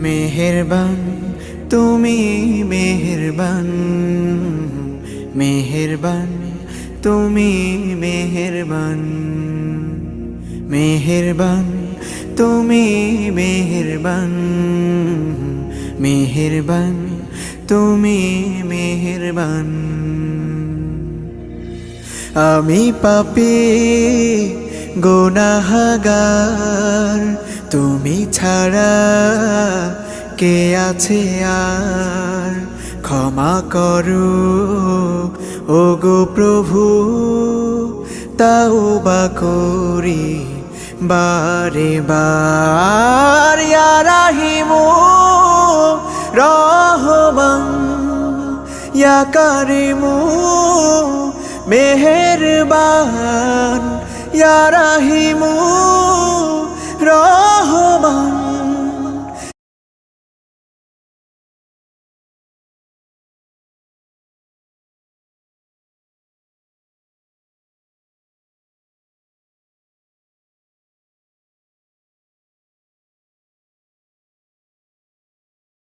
মেহেরবান তুমি মেহেরবান, মেহেরবান তুমি মেহেরবান, মেহেরবান তুমি মেহেরবান, মেহেরবান তুমি মেহেরবান। আমি পাপী গুনাহগার, তুমি ছাড়া কে আছে আর? ক্ষমা করো ওগো প্রভু, তাওবা করি বারে বার। ইয়া রাহিমু রহমান, ইয়া কারিমু মেহেরবান, ইয়া রাহিমু রহমান,